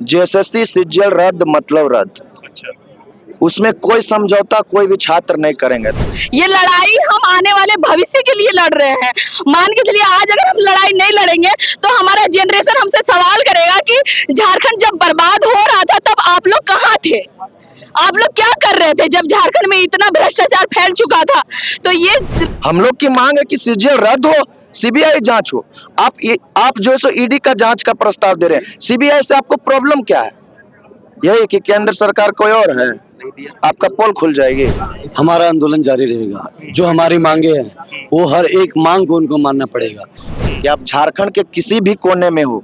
JSSC CGL रद्द मतलब रद्द। अच्छा। उसमें कोई समझौता कोई भी छात्र नहीं करेंगे। ये लड़ाई हम आने वाले भविष्य के लिए लड़ रहे हैं। मान के चलिए आज अगर हम लड़ाई नहीं लड़ेंगे तो हमारा जनरेशन हमसे सवाल करेगा कि झारखंड जब बर्बाद हो रहा था तब आप लोग कहाँ थे, आप लोग क्या कर रहे थे जब झारखंड में इतना भ्रष्टाचार फैल चुका था। तो ये हम लोग की मांग है कि सीजीएल रद्द हो, सीबीआई जांच हो। आप जो है सो ईडी का जांच का प्रस्ताव दे रहे हैं, सीबीआई से आपको प्रॉब्लम क्या है? यही कि केंद्र सरकार कोई और है, आपका पोल खुल जाएगी। हमारा आंदोलन जारी रहेगा। जो हमारी मांगे हैं वो हर एक मांग को उनको मानना पड़ेगा। कि आप झारखंड के किसी भी कोने में हो,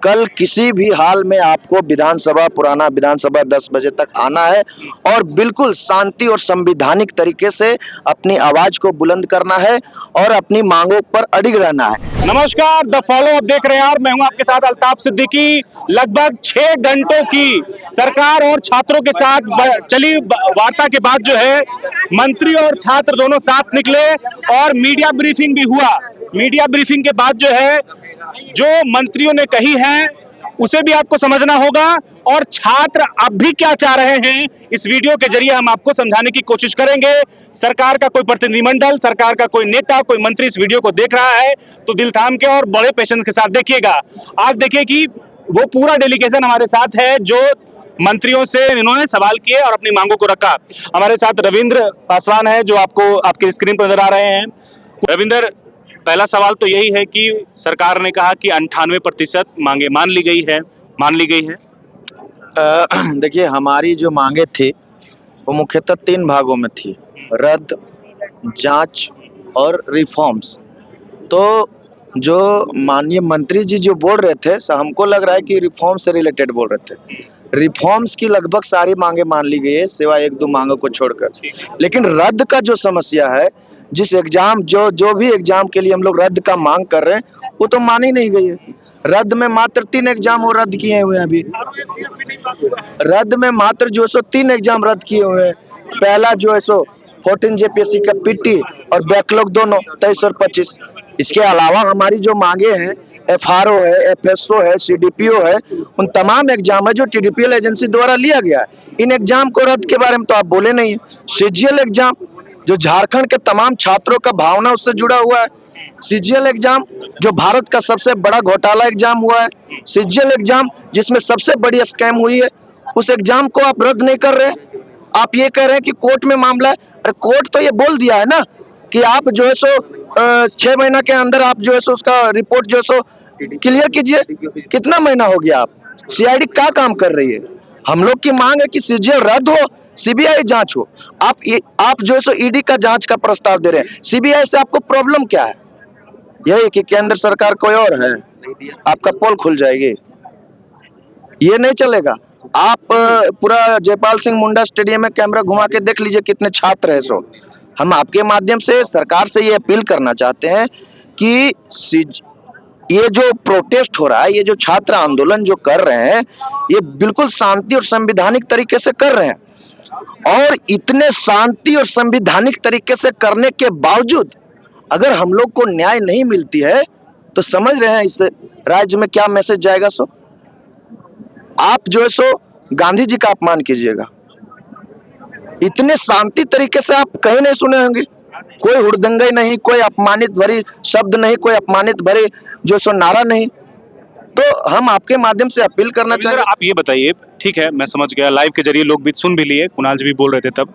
कल किसी भी हाल में आपको विधानसभा, पुराना विधानसभा 10 बजे तक आना है और बिल्कुल शांति और संवैधानिक तरीके से अपनी आवाज को बुलंद करना है और अपनी मांगों पर अडिग रहना है। नमस्कार, द फॉलो अप देख रहे हैं और मैं हूं आपके साथ अल्ताफ सिद्दीकी। लगभग 6 घंटों की सरकार और छात्रों के साथ चली वार्ता के बाद जो है मंत्री और छात्र दोनों साथ निकले और मीडिया ब्रीफिंग भी हुआ। मीडिया ब्रीफिंग के बाद जो है जो मंत्रियों ने कही है उसे भी आपको समझना होगा और छात्र अब भी क्या चाह रहे हैं इस वीडियो के जरिए हम आपको समझाने की कोशिश करेंगे। सरकार का कोई प्रतिनिधिमंडल, सरकार का कोई नेता, कोई मंत्री इस वीडियो को देख रहा है तो दिल थाम के और बड़े पेशेंस के साथ देखिएगा। आज देखिए कि वो पूरा डेलीगेशन हमारे साथ है जो मंत्रियों से इन्होंने सवाल किए और अपनी मांगों को रखा। हमारे साथ रविंद्र पासवान है जो आपको आपके स्क्रीन पर नजर आ रहे हैं। रविंद्र, पहला सवाल तो यही है कि सरकार ने कहा कि 98% मांगे मान ली गई है। देखिए, हमारी जो मांगे थी वो मुख्यतः 3 भागों में थी, रद्द, जांच और रिफॉर्म्स। तो जो माननीय मंत्री जी जो बोल रहे थे, हमको लग रहा है कि रिफॉर्म से रिलेटेड बोल रहे थे। रिफॉर्म्स की लगभग सारी मांगे मान ली गई है सिवाय 1-2 मांगों को छोड़कर। लेकिन रद्द का जो समस्या है, जिस एग्जाम जो भी एग्जाम के लिए हम लोग रद्द का मांग कर रहे हैं वो तो मान ही नहीं गई है। रद्द में मात्र 3 एग्जाम वो रद्द किए हुए हैं। अभी रद्द में मात्र जो सो 3 एग्जाम रद्द किए हुए हैं। पहला जो है सो 14 जेपीएससी का पीटी और बैकलॉग दोनों 23 और 25। इसके अलावा हमारी जो मांगे हैं, एफआरओ है, एफएसओ है, सीडीपीओ है, उन तमाम एग्जाम है जो टीडीपीएल एजेंसी द्वारा लिया गया है। इन एग्जाम को रद्द के बारे में तो आप बोले नहीं है। सीजीएल एग्जाम जो झारखंड के तमाम छात्रों का भावना उससे जुड़ा हुआ है। सीजीएल एग्जाम जो भारत का सबसे बड़ा घोटाला एग्जाम हुआ है। सीजीएल एग्जाम जिसमें सबसे बड़ी स्कैम हुई है, उस एग्जाम को आप रद्द नहीं कर रहे हैं। आप ये कह रहे हैं कि कोर्ट में मामला है। अरे कोर्ट तो ये बोल दिया है ना कि आप जो है सो 6 महीना के अंदर आप जो है सो उसका रिपोर्ट जो है सो क्लियर कीजिए। कितना महीना हो गया? आप सीआईडी क्या काम कर रही है? हम लोग की मांग है कि सीजीएल रद्द हो, सीबीआई जांच हो। आप जो है सो ईडी का जांच का प्रस्ताव दे रहे हैं। सीबीआई से आपको प्रॉब्लम क्या है? यही कि केंद्र सरकार कोई और है, आपका पोल खुल जाएगी। ये नहीं चलेगा। आप पूरा जयपाल सिंह मुंडा स्टेडियम में कैमरा घुमा के देख लीजिए कितने छात्र हैं। सो हम आपके माध्यम से सरकार से ये अपील करना चाहते हैं कि ये जो प्रोटेस्ट हो रहा है, ये जो छात्र आंदोलन जो कर रहे हैं, ये बिल्कुल शांति और संवैधानिक तरीके से कर रहे हैं। और इतने शांति और संवैधानिक तरीके से करने के बावजूद अगर हम लोग को न्याय नहीं मिलती है तो समझ रहे हैं इस राज्य में क्या मैसेज जाएगा। सो आप जो है सो गांधी जी का अपमान कीजिएगा। इतने शांति तरीके से आप कहीं नहीं सुने होंगे। कोई हुड़दंगई नहीं, कोई अपमानित भरी शब्द नहीं, कोई अपमानित भरे जो सो नारा नहीं। तो हम आपके माध्यम से अपील करना चाहेंगे। आप ये बताइए, ठीक है मैं समझ गया, लाइव के जरिए लोग भी सुन भी लिए, कुणाल जी भी बोल रहे थे तब।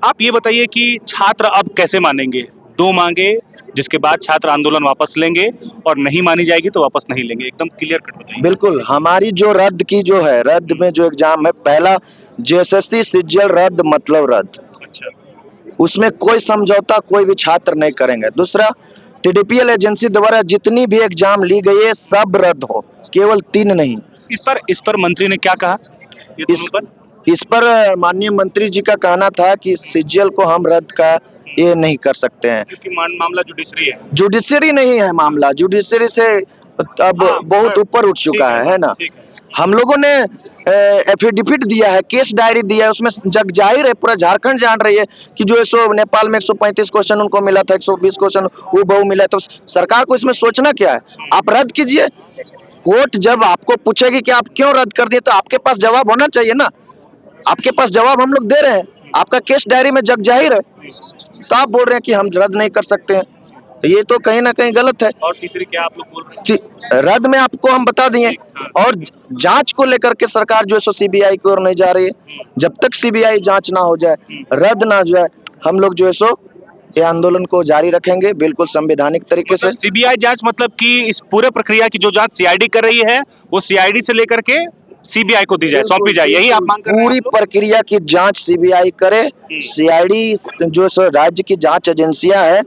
आप ये बताइए कि छात्र अब कैसे मानेंगे? 2 मांगे जिसके बाद छात्र आंदोलन वापस लेंगे और नहीं मानी जाएगी तो वापस नहीं लेंगे, एकदम क्लियर कट बताइए। बिल्कुल, हमारी जो रद्द की जो है, रद्द में जो एग्जाम है, पहला जेएसएससी सीजीएल रद्द मतलब रद्द। अच्छा। उसमें कोई समझौता कोई भी छात्र नहीं करेंगे। दूसरा, टीडीपीएल एजेंसी द्वारा जितनी भी एग्जाम ली गई है सब रद्द हो, केवल 3 नहीं। इस पर मंत्री ने क्या कहा? इस पर माननीय मंत्री जी का कहना था कि सीजीएल को हम रद्द का ये नहीं कर सकते हैं क्योंकि मामला जुडिशरी है। जुडिशरी नहीं है मामला, जुडिशरी से अब बहुत ऊपर उठ चुका है ना। हम लोगों ने एफिडेविट दिया है, केस डायरी दिया है, उसमें जग जाहिर है, पूरा झारखंड जान रही है कि जो है सो नेपाल में 135 क्वेश्चन उनको मिला था, 120 क्वेश्चन वो बहु मिला। तो सरकार को इसमें सोचना क्या है? आप रद्द कीजिए। कोर्ट जब आपको पूछेगी कि आप क्यों रद्द कर दिए, तो आपके पास जवाब होना चाहिए ना। आपके पास जवाब हम लोग दे रहे हैं, आपका केस डायरी में जग जाहिर है, तो आप बोल रहे हैं कि हम रद्द नहीं कर सकते हैं, तो ये तो कहीं ना कहीं गलत है। और तीसरी क्या आप लोग बोल रहे हैं? रद्द में आपको हम बता दिए, और जांच को लेकर के सरकार जो है सो सीबीआई की ओर नहीं जा रही है। जब तक सीबीआई जांच ना हो जाए, रद्द ना हो जाए, हम लोग जो है सो ये आंदोलन को जारी रखेंगे, बिल्कुल संवैधानिक तरीके से। सीबीआई जांच मतलब कि इस पूरे प्रक्रिया की जो जांच सीआईडी कर रही है, वो सीआईडी से लेकर के सीबीआई को दी जाए, सौंपी जाए, यही आप मांग कर रहे हैं? पूरी प्रक्रिया की जांच सीबीआई करे, सीआईडी जो सो राज्य की जांच एजेंसियां है,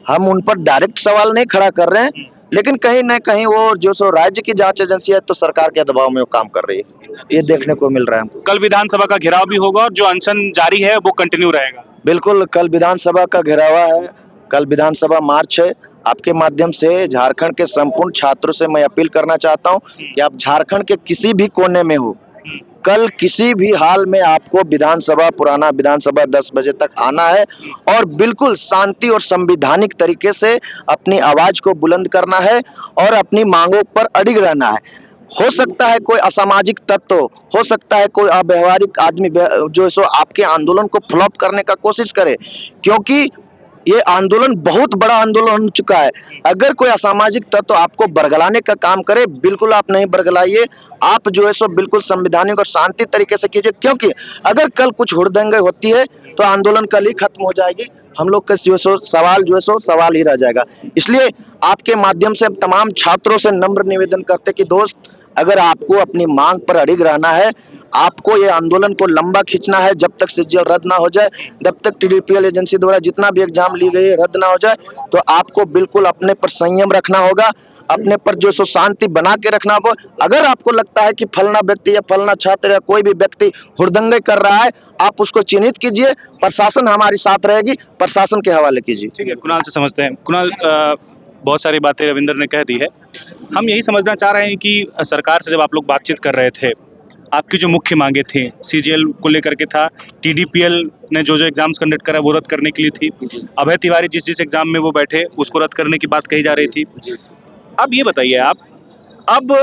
हम उन पर डायरेक्ट सवाल नहीं खड़ा कर रहे हैं, लेकिन कहीं ना कहीं वो जो सो राज्य की जांच एजेंसी है, तो सरकार के दबाव में वो काम कर रही है, ये देखने को मिल रहा है हमको। कल विधानसभा का घेराव भी होगा और जो अनशन जारी है वो कंटिन्यू रहेगा? बिल्कुल, कल विधानसभा का घेरावा है, कल विधानसभा मार्च है। आपके माध्यम से झारखंड के संपूर्ण छात्रों से मैं अपील करना चाहता हूं कि आप झारखंड के किसी भी कोने में हो, कल किसी भी हाल में आपको विधानसभा, पुराना विधानसभा 10 बजे तक आना है, और बिल्कुल शांति और संवैधानिक तरीके से अपनी आवाज को बुलंद करना है और अपनी मांगों पर अडिग रहना है। हो सकता है कोई असामाजिक तत्व, हो सकता है कोई अव्यवहारिक आदमी जो सो आपके आंदोलन को फ्लॉप करने का कोशिश करे, क्योंकि ये आंदोलन बहुत बड़ा आंदोलन हो चुका है। अगर कोई असामाजिक तत्व आपको बरगलाने का काम करे, बिल्कुल आप नहीं बरगलाइए, आप जो है सो बिल्कुल संवैधानिक और शांति तरीके से कीजिए, क्योंकि अगर कल कुछ हुड़दंगे होती है तो आंदोलन कल ही खत्म हो जाएगी, हम लोग का जो सो सवाल जो है सो सवाल ही रह जाएगा। इसलिए आपके माध्यम से तमाम छात्रों से नम्र निवेदन करते कि दोस्त, अगर आपको अपनी मांग पर अडिग रहना है, आपको ये आंदोलन को लंबा खींचना है, जब तक सीजीएल रद्द ना हो जाए, जब तक टीडीपीएल एजेंसी द्वारा जितना भी एग्जाम ली गई है रद्द ना हो जाए, तो आपको बिल्कुल अपने पर संयम रखना होगा, अपने पर जो सो शांति बना के रखना होगा। अगर आपको लगता है कि फलना व्यक्ति या फलना छात्र या कोई भी व्यक्ति हुड़दंगे कर रहा है, आप उसको चिन्हित कीजिए, प्रशासन हमारी साथ रहेगी, प्रशासन के हवाले कीजिए। ठीक है, कुणाल से समझते हैं। कुणाल, बहुत सारी बातें रविंद्र ने कह दी है, हम यही समझना चाह रहे हैं कि सरकार से जब आप लोग बातचीत कर रहे थे, आपकी जो मुख्य मांगे थी सीजीएल को लेकर के था, टीडीपीएल ने जो एग्जाम्स कंडक्ट करा वो रद्द करने के लिए थी, अभय तिवारी जिस एग्जाम में वो बैठे उसको रद्द करने की बात कही जा रही थी। अब ये बताइए आप, अब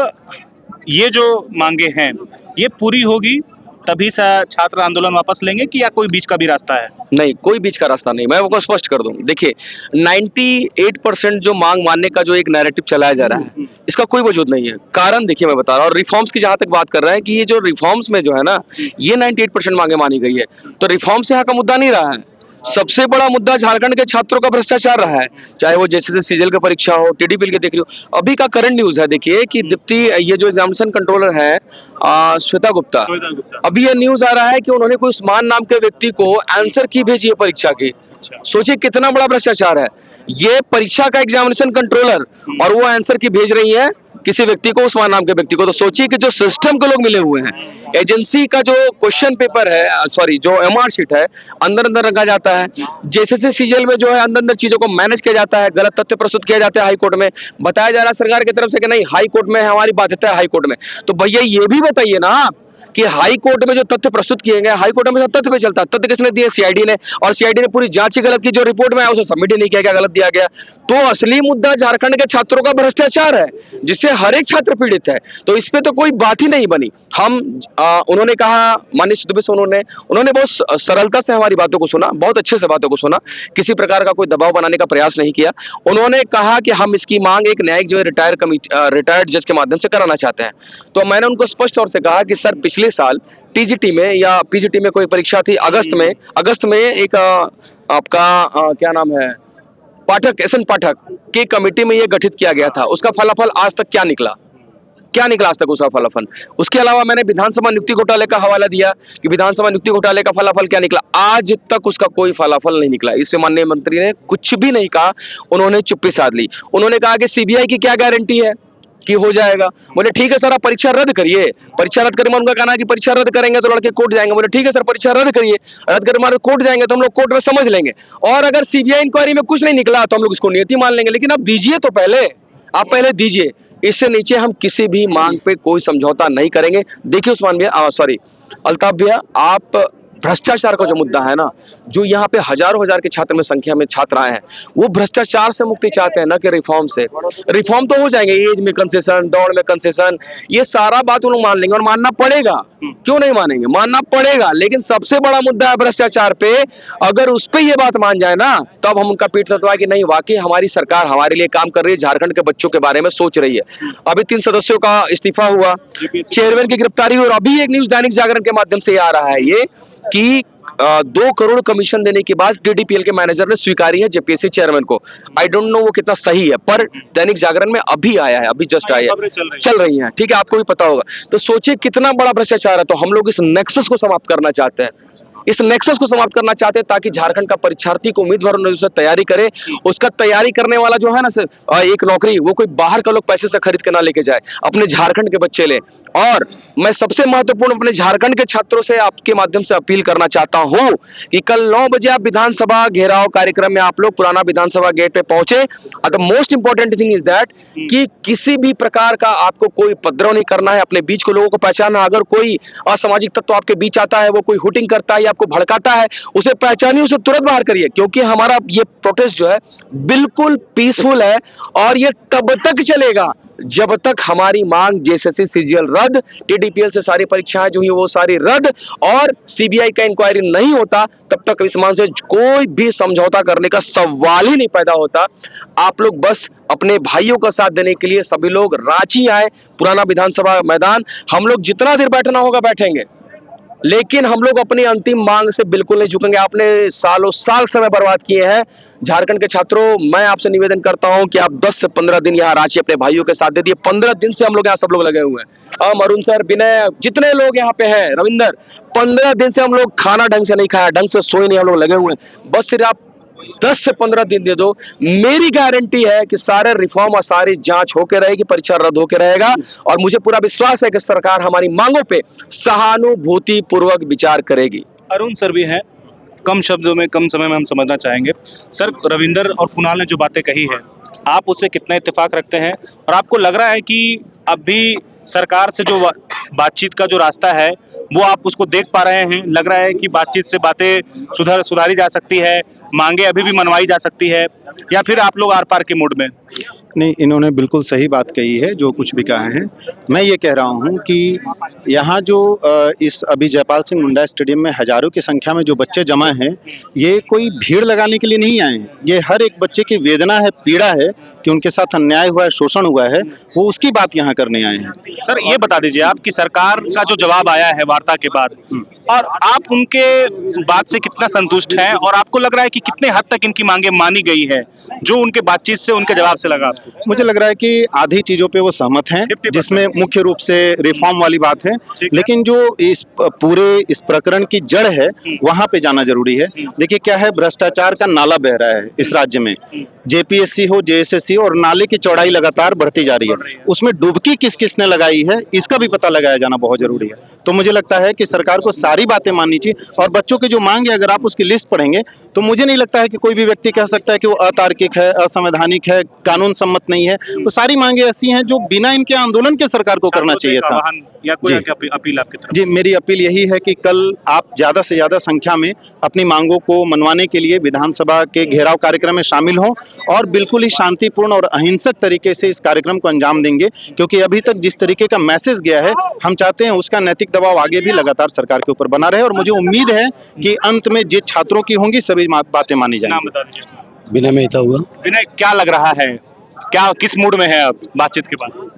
ये जो मांगे हैं ये पूरी होगी तभी छात्र आंदोलन वापस लेंगे कि या कोई बीच का भी रास्ता है? नहीं, कोई बीच का रास्ता नहीं। मैं आपको स्पष्ट कर दूं, देखिए 98% जो मांग मानने का जो एक नैरेटिव चलाया जा रहा है, इसका कोई वजूद नहीं है। कारण देखिए मैं बता रहा हूँ, और रिफॉर्म्स की जहां तक बात कर रहे हैं कि ये जो रिफॉर्म्स में जो है ना, ये 98% मांगे मानी गई है, तो रिफॉर्म्स यहाँ का मुद्दा नहीं रहा है। सबसे बड़ा मुद्दा झारखंड के छात्रों का भ्रष्टाचार रहा है, चाहे वो जैसे सीजीएल की परीक्षा हो, टीडीपीएल के देख रही हो। अभी का करंट न्यूज है, देखिए कि दीप्ति, ये जो एग्जामिनेशन कंट्रोलर है श्वेता गुप्ता, अभी ये न्यूज आ रहा है कि उन्होंने कोई उस्मान नाम के व्यक्ति को आंसर की भेजी है परीक्षा की। सोचिए कितना बड़ा भ्रष्टाचार है। ये परीक्षा का एग्जामिनेशन कंट्रोलर और वो आंसर की भेज रही है किसी व्यक्ति को, उस्मान नाम के व्यक्ति को। तो सोचिए कि जो सिस्टम के लोग मिले हुए हैं, एजेंसी का जो क्वेश्चन पेपर है, सॉरी जो एमआर शीट है, अंदर अंदर रखा जाता है, जैसे सीजीएल में जो है अंदर अंदर चीजों को मैनेज किया जाता है, गलत तथ्य प्रस्तुत किया जाता है हाईकोर्ट में, बताया जा रहा है सरकार की तरफ से कि नहीं हाईकोर्ट में हमारी बाध्यता है हाईकोर्ट में। तो भैया ये भी बताइए ना आप कि हाई कोर्ट में जो तथ्य प्रस्तुत किए गए, हाई कोर्ट में सब तथ्य पे चलता है, तथ्य किसने दिए? सीआईडी ने, और सीआईडी ने पूरी जांच ही गलत की, जो रिपोर्ट में आया उसे सबमिट ही नहीं किया गया, गलत दिया गया। तो असली मुद्दा झारखंड के छात्रों का भ्रष्टाचार है, जिससे हर एक छात्र पीड़ित है। तो इस पे तो कोई बात ही नहीं बनी। हम उन्होंने कहा, माननीय सुदीप सोनू ने, उन्होंने बहुत सरलता से हमारी बातों को सुना, बहुत अच्छे से बातों को सुना, किसी प्रकार का कोई दबाव बनाने का प्रयास नहीं किया। उन्होंने कहा कि हम इसकी मांग एक न्यायिक जो रिटायर्ड जज के माध्यम से कराना चाहते हैं। तो मैंने उनको स्पष्ट तौर से कहा कि सर, पिछले साल टीजीटी में या पीजीटी में कोई परीक्षा थी, अगस्त में एक आपका क्या नाम है, पाठक, एसएन पाठक की कमेटी में यह गठित किया गया था। उसका फलाफल आज तक क्या निकला? क्या निकला आज तक उसका फलाफल? उसके अलावा मैंने विधानसभा नियुक्ति घोटाले का हवाला दिया कि विधानसभा नियुक्ति घोटाले का फलाफल क्या निकला। आज तक उसका कोई फलाफल नहीं निकला। इससे माननीय मंत्री ने कुछ भी नहीं कहा, उन्होंने चुप्पी साध ली। उन्होंने कहा कि सीबीआई की क्या गारंटी है कि हो जाएगा। बोले ठीक है सर, आप परीक्षा रद्द करिए। परीक्षा रद्द करें, उनका कहना है कि परीक्षा रद्द करेंगे तो लड़के कोर्ट जाएंगे। बोले ठीक है सर, परीक्षा रद्द करिए, रद्द करें कोर्ट जाएंगे तो हम लोग कोर्ट में समझ लेंगे, और अगर सीबीआई इंक्वायरी में कुछ नहीं निकला तो हम लोग इसको नियति मान लेंगे। लेकिन अब दीजिए तो पहले, आप पहले दीजिए। इससे नीचे हम किसी भी मांग पे कोई समझौता नहीं करेंगे। देखिए उस्मान भैया, सॉरी अल्ताफ भैया, आप भ्रष्टाचार का जो मुद्दा है ना, जो यहाँ पे हजारों हजार के छात्र में संख्या में छात्र आए हैं, वो भ्रष्टाचार से मुक्ति चाहते हैं, ना कि रिफॉर्म से। रिफॉर्म तो हो जाएंगे, एज में कंसेशन, दौड़ में कंसेशन, ये सारा बात वो लोग मान लेंगे और मानना पड़ेगा। क्यों नहीं मानेंगे, मानना पड़ेगा। लेकिन सबसे बड़ा मुद्दा है भ्रष्टाचार पे, अगर उस पे ये बात मान जाए ना, तब हम उनका पीठ थपथपाएं कि नहीं वाकई हमारी सरकार हमारे लिए काम कर रही है, झारखंड के बच्चों के बारे में सोच रही है। अभी 3 सदस्यों का इस्तीफा हुआ, चेयरमैन की गिरफ्तारी हुई, और अभी एक न्यूज दैनिक जागरण के माध्यम से आ रहा है ये कि 2 करोड़ कमीशन देने के बाद टीडीपीएल के मैनेजर ने स्वीकारी है जेपीएससी चेयरमैन को। आई डोंट नो वो कितना सही है, पर दैनिक जागरण में अभी आया है, अभी जस्ट आया है, चल रही हैं, ठीक है, आपको भी पता होगा। तो सोचिए कितना बड़ा भ्रष्टाचार है। तो हम लोग इस नेक्सस को समाप्त करना चाहते हैं, इस नेक्सस को समाप्त करना चाहते हैं, ताकि झारखंड का परीक्षार्थी को उम्मीदवार से तैयारी करे, उसका तैयारी करने वाला जो है ना एक नौकरी, वो कोई बाहर का लोग पैसे से खरीद के ना लेके जाए, अपने झारखंड के बच्चे ले। और मैं सबसे महत्वपूर्ण अपने झारखंड के छात्रों से आपके माध्यम से अपील करना चाहता हूं कि कल 9 बजे आप विधानसभा घेराव कार्यक्रम में आप लोग पुराना विधानसभा गेट पे पहुंचे। The most important thing is that कि किसी भी प्रकार का आपको कोई उपद्रव नहीं करना है, अपने बीच को लोगों को पहचानना। अगर कोई असामाजिक तत्व आपके बीच आता है, वो कोई हुटिंग करता है, आपको भड़काता है, उसे पहचानिए, उसे तुरंत बाहर करिए, क्योंकि हमारा ये प्रोटेस्ट जो है बिल्कुल पीसफुल है और ये तब तक चलेगा जब तक हमारी मांग जेएसएससी सीजीएल रद्द, टीडीपीएल से सारी परीक्षाएं जो ही वो सारी रद्द और सीबीआई का इंक्वायरी नहीं होता, तब तक इस मांग से कोई भी समझौता करने का सवाल ही नहीं पैदा होता। आप लोग बस अपने भाइयों का साथ देने के लिए सभी लोग रांची आए, पुराना विधानसभा मैदान। हम लोग जितना देर बैठना होगा बैठेंगे, लेकिन हम लोग अपनी अंतिम मांग से बिल्कुल नहीं झुकेंगे। आपने सालों साल समय बर्बाद किए हैं झारखंड के छात्रों। मैं आपसे निवेदन करता हूं कि आप 10 से 15 दिन यहाँ रांची अपने भाइयों के साथ दे दिए। 15 दिन से हम लोग यहाँ सब लोग लगे हुए हैं, हम अरुण सर, विनय, जितने लोग यहाँ पे हैं, रविंदर, 15 दिन से हम लोग खाना ढंग से नहीं खाया, ढंग से सोए नहीं, हम लोग लगे हुए हैं। बस सिर्फ आप 10 से 15 दिन दे दो, मेरी गारंटी है कि सारे रिफॉर्म और सारी जांच होके रहेगी, परीक्षा रद्द होके रहेगा। और मुझे पूरा विश्वास है कि सरकार हमारी मांगों पे सहानुभूति पूर्वक विचार करेगी। अरुण सर भी हैं, कम शब्दों में कम समय में हम समझना चाहेंगे। सर, रविंदर और कुणाल ने जो बातें कही है, आप उससे कितना इत्तेफाक रखते हैं, और आपको लग रहा है कि अभी सरकार से जो बातचीत का जो रास्ता है वो आप उसको देख पा रहे हैं? लग रहा है कि बातचीत से बातें सुधारी जा सकती है, मांगे अभी भी मनवाई जा सकती है, या फिर आप लोग आर पार के मूड में? नहीं, इन्होंने बिल्कुल सही बात कही है, जो कुछ भी कहा है। मैं ये कह रहा हूँ कि यहाँ जो इस अभी जयपाल सिंह मुंडा स्टेडियम में हजारों की संख्या में जो बच्चे जमा हैं, ये कोई भीड़ लगाने के लिए नहीं आए हैं। ये हर एक बच्चे की वेदना है, पीड़ा है कि उनके साथ अन्याय हुआ है, शोषण हुआ है, वो उसकी बात यहाँ करने आए हैं। सर, ये बता दीजिए, आपकी सरकार का जो जवाब आया है वार्ता के बाद, और आप उनके बात से कितना संतुष्ट हैं, और आपको लग रहा है कि कितने हद तक इनकी मांगे मानी गई है, जो उनके बातचीत से उनके जवाब से लगा? मुझे लग रहा है कि आधी चीजों पे वो सहमत हैं, जिसमें मुख्य रूप से रिफॉर्म वाली बात है, लेकिन जो इस पूरे प्रकरण की जड़ है वहां पे जाना जरूरी है। देखिए क्या है, भ्रष्टाचार का नाला बह रहा है इस राज्य में, जेपीएससी हो, जेएसएससी, और नाले की चौड़ाई लगातार बढ़ती जा रही है। उसमें डुबकी किस किस ने लगाई है, इसका भी पता लगाया जाना बहुत जरूरी है। तो मुझे लगता है कि सरकार को सारी बातें माननी चाहिए, और बच्चों की जो मांग है, अगर आप उसकी लिस्ट पढ़ेंगे तो मुझे नहीं लगता है कि कोई भी व्यक्ति कह सकता है कि वो अतार्किक है, असंवैधानिक है, कानून सम्मत नहीं है। वो सारी मांगे ऐसी हैं जो बिना इनके आंदोलन के सरकार को करना चाहिए था। या कोई अपील आपकी तरफ? जी, मेरी अपील यही है कि कल आप ज्यादा से ज्यादा संख्या में अपनी मांगों को मनवाने के लिए विधानसभा के घेराव कार्यक्रम में शामिल हों, और बिल्कुल ही शांतिपूर्ण और अहिंसक तरीके से इस कार्यक्रम को अंजाम देंगे, क्योंकि अभी तक जिस तरीके का मैसेज गया है, हम चाहते हैं उसका नैतिक दबाव आगे भी लगातार सरकार के ऊपर बना रहे, और मुझे उम्मीद है कि अंत में जिन छात्रों की होंगी सभी बातें मानी नाम जाएंगी। बता दीजिए। बिना मेहता हुआ। विनय, क्या लग रहा है, क्या किस मूड में है अब बातचीत के बाद?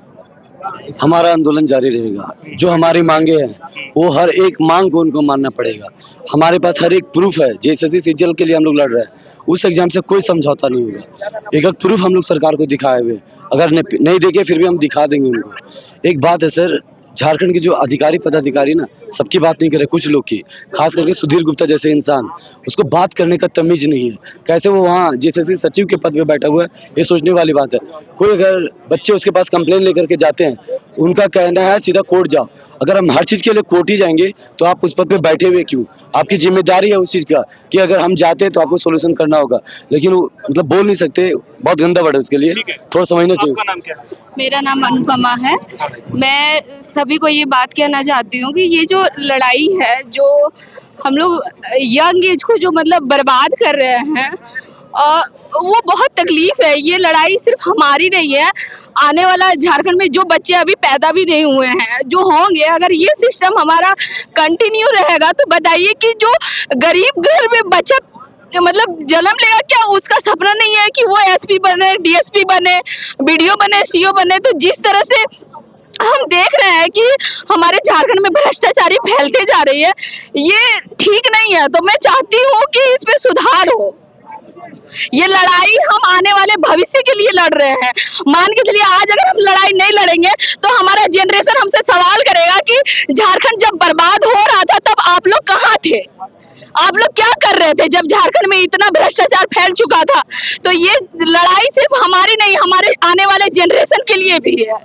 हमारा आंदोलन जारी रहेगा, जो हमारी मांगे हैं वो हर एक मांग को उनको मानना पड़ेगा। हमारे पास हर एक प्रूफ है, जेएसएससी सीजीएल के लिए हम लोग लड़ रहे हैं, उस एग्जाम से कोई समझौता नहीं होगा। एक प्रूफ हम लोग सरकार को दिखाए हुए, अगर नहीं देखे फिर भी हम दिखा देंगे उनको। एक बात है सर, झारखंड के जो अधिकारी पदाधिकारी ना, सबकी बात नहीं करे, कुछ लोग की, खास करके सुधीर गुप्ता जैसे इंसान, उसको बात करने का तमीज नहीं है। कैसे वो वहाँ जेएसएससी सचिव के पद पे बैठा हुआ है, ये सोचने वाली बात है। कोई अगर बच्चे उसके पास कंप्लेन लेकर के जाते हैं, उनका कहना है सीधा कोर्ट जाओ। अगर हम हर चीज के लिए कोर्ट ही जाएंगे तो आप उस पद पे बैठे हुए क्यों? आपकी जिम्मेदारी है उस चीज का कि अगर हम जाते हैं तो आपको सोल्यूशन करना होगा, लेकिन वो मतलब बोल नहीं सकते। बहुत गंदा वर्ड है उसके लिए, थोड़ा समझना चाहिए। आपका नाम क्या है? मेरा नाम अनुपमा है। मैं सभी को ये बात कहना चाहती हूँ कि ये जो लड़ाई है, जो हम लोग यंग एज को जो मतलब बर्बाद कर रहे हैं, वो बहुत तकलीफ है। ये लड़ाई सिर्फ हमारी नहीं है, आने वाला झारखंड में जो बच्चे अभी पैदा भी नहीं हुए हैं, जो होंगे, अगर ये सिस्टम हमारा कंटिन्यू रहेगा तो बताइए कि जो गरीब घर में बच्चा मतलब जन्म लेगा, क्या उसका सपना नहीं है कि वो एसपी बने, डीएसपी बने, बीडीओ बने, सीओ बने? तो जिस तरह से हम देख रहे हैं कि हमारे झारखंड में भ्रष्टाचारी फैलते जा रही है, ये ठीक नहीं है। तो मैं चाहती हूँ कि इसमें सुधार हो। ये लड़ाई हम आने वाले भविष्य के लिए लड़ रहे हैं। मान के चलिए आज अगर हम लड़ाई नहीं लड़ेंगे तो हमारा जनरेशन हमसे सवाल करेगा कि झारखंड जब बर्बाद हो रहा था तब आप लोग कहाँ थे, आप लोग क्या कर रहे थे जब झारखंड में इतना भ्रष्टाचार फैल चुका था? तो ये लड़ाई सिर्फ हमारी नहीं, हमारे आने वाले जनरेशन के लिए भी है।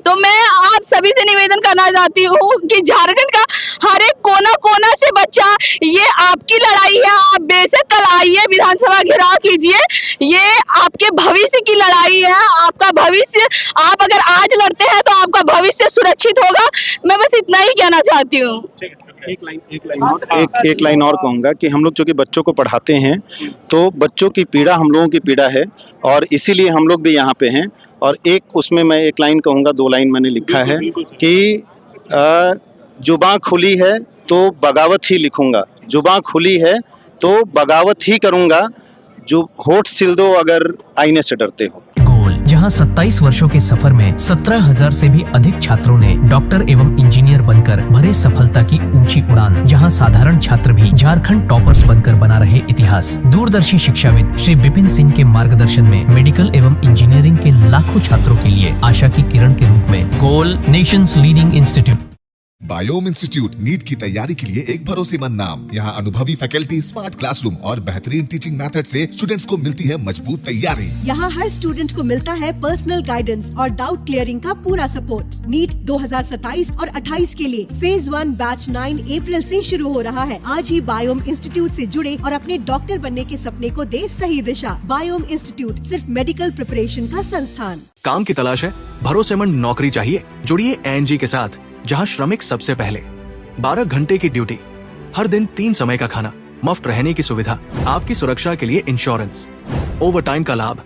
तो मैं आप सभी से निवेदन करना चाहती हूँ कि झारखंड का हर एक कोना कोना से बच्चा, ये आपकी लड़ाई है। आप बेशक कल आइए, विधानसभा घेराव कीजिए, ये आपके भविष्य की लड़ाई है। आपका भविष्य, आप अगर आज लड़ते हैं तो आपका भविष्य सुरक्षित होगा। मैं बस इतना ही कहना चाहती हूँ। एक लाइन और कहूंगा कि हम लोग जो कि बच्चों को पढ़ाते हैं, तो बच्चों की पीड़ा हम लोगों की पीड़ा है और इसीलिए हम लोग भी यहाँ पे हैं। और एक उसमें मैं एक लाइन कहूंगा, 2 लाइन मैंने लिखा है कि जुबान खुली है तो बगावत ही लिखूंगा, जुबान खुली है तो बगावत ही करूंगा, जो होठ सिल दो अगर आईने से डरते हो। गोल, जहां 27 वर्षों के सफर में 17,000 से भी अधिक छात्रों ने डॉक्टर एवं इंजीनियर बनकर भरे सफलता की ऊंची उड़ान, जहां साधारण छात्र भी झारखंड टॉपर्स बनकर बना रहे इतिहास। दूरदर्शी शिक्षाविद श्री विपिन सिंह के मार्गदर्शन में मेडिकल एवं इंजीनियरिंग के लाखों छात्रों के लिए आशा की किरण के रूप में गोल, nations leading institute. Biome institute NEET की तैयारी के लिए एक भरोसेमंद नाम। यहाँ अनुभवी फैकल्टी, स्मार्ट क्लासरूम और बेहतरीन टीचिंग मेथड से स्टूडेंट्स को मिलती है मजबूत तैयारी। यहाँ हर स्टूडेंट को मिलता है पर्सनल गाइडेंस और डाउट क्लियरिंग का पूरा सपोर्ट। नीट 2027 और 28 के लिए फेज 1 बैच 9 अप्रैल से शुरू हो रहा है। आज ही बायोम इंस्टीट्यूट से जुड़े और अपने डॉक्टर बनने के सपने को दे सही दिशा। बायोम इंस्टीट्यूट सिर्फ मेडिकल प्रिपरेशन का संस्थान। काम की तलाश है, भरोसेमंद नौकरी चाहिए? जुड़िए एएनजी के साथ, जहां श्रमिक सबसे पहले। 12 घंटे की ड्यूटी, हर दिन 3 समय का खाना, मुफ्त रहने की सुविधा, आपकी सुरक्षा के लिए इंश्योरेंस, ओवर टाइम का लाभ,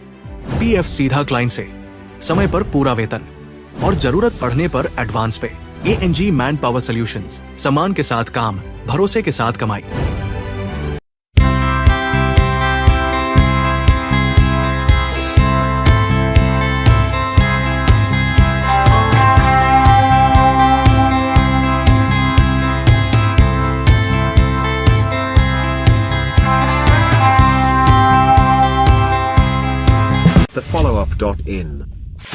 पीएफ सीधा क्लाइंट से, समय पर पूरा वेतन और जरूरत पड़ने पर एडवांस पे। एएनजी मैन पावर सॉल्यूशंस, सम्मान के साथ काम, भरोसे के साथ कमाई। thefollowup.in.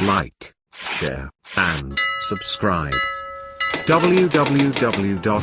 Like, share, and subscribe. www